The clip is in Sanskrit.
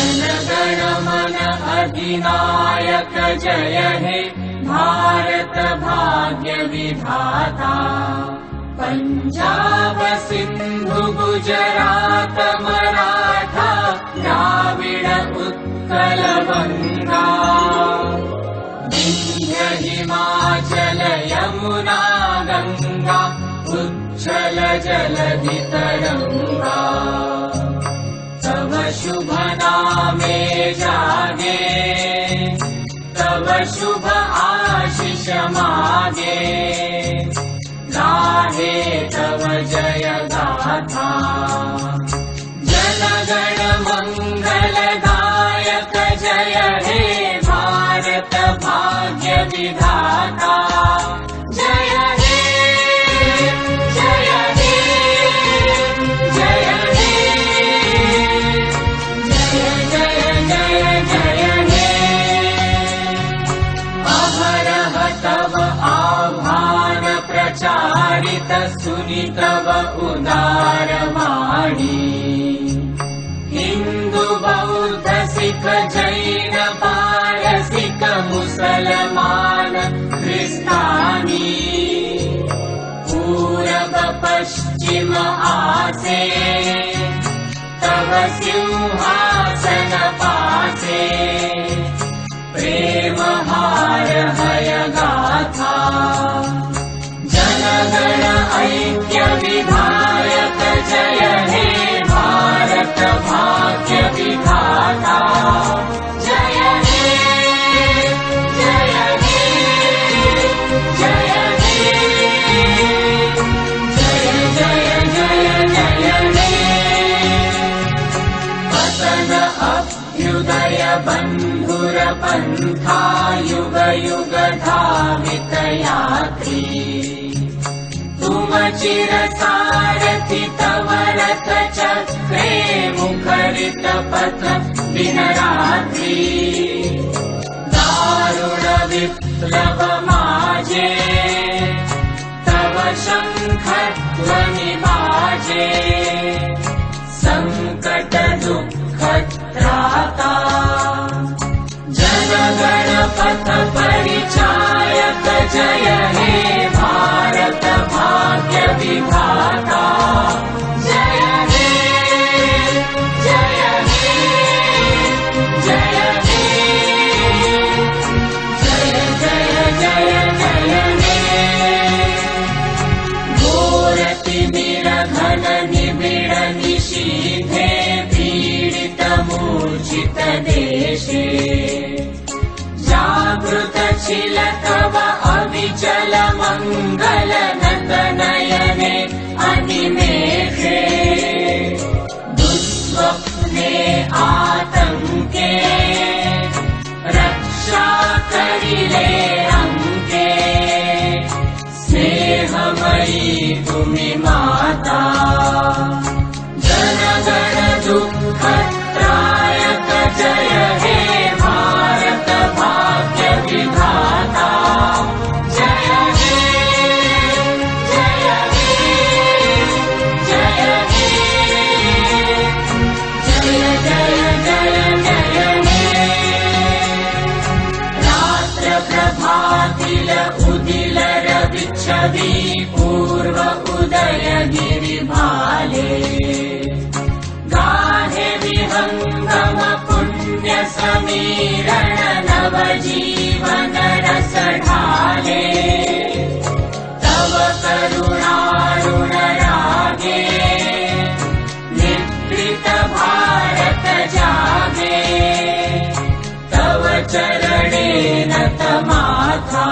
जनगणमन अधिनायक जय हे भारत भाग्य विधाता। पंजाब सिंधु गुजरात मराठा द्राविड उत्कल गंगा। विंध्य हिमाचल यमुना गंगा उच्छल जलधि तरंगा। तव शुभ नामे जागे तव शुभ आशीष मागे। गाहे तव जय गाथा जनगण मंगलदायक जय हे भारत भाग्य विधाता। जय हे जय हे जय हे जय जय जय जय हे। अहरह तव आह्वान प्रचारित सुनि तव उदार वाणी। हिंदू बौद्ध सिख जैन पारसिक मुसलमान ख्रिस्तानी। पूरब पश्चिम आसे तव सिंहासन पासे। प्रेम हार हय गाथा जनगण ऐक्य विधायक जय हे भारत भाग्य विधाता। जय हे जय हे जय हे जय जय जय जय हे। वतन अभ्युदय बंधुर पंथा युग युग धावित यात्री। तुम चिर सारथि तव रथ चक्रे मुखरित पथ दिन रात्रि। दारुण विप्लव माजे तव शंख ध्वनि बाजे। संकट दुःख त्राता जनगण पथ परिचायक जय हे भारत भाग्य विधाता। जय हे जय हे जय हे जय जय जय जय हे। घोर तिमिर घन निबिड़ निशीथे पीडित मूर्छित देशे। जागृत छिल तव अविचल मंगल नत नयने अनिमेषे। दुस्वप्ने आतंके रक्षा करिले अंके। स्नेहमयी तुमि माता जनगण दुःख त्रायक जय हे भारत भाग्य विधाता। जय हे जय हे जय हे जय जय जय जय हे। रात्र प्रभातिल उदिल रविच्छवि पूर्व उदय गिरिभाले। गाहे विहंगम पुण्य समीरण नव जीवन रस ढाले। तव करुणारुण रागे निवृत भारत जागे। तव चरणे नत माथा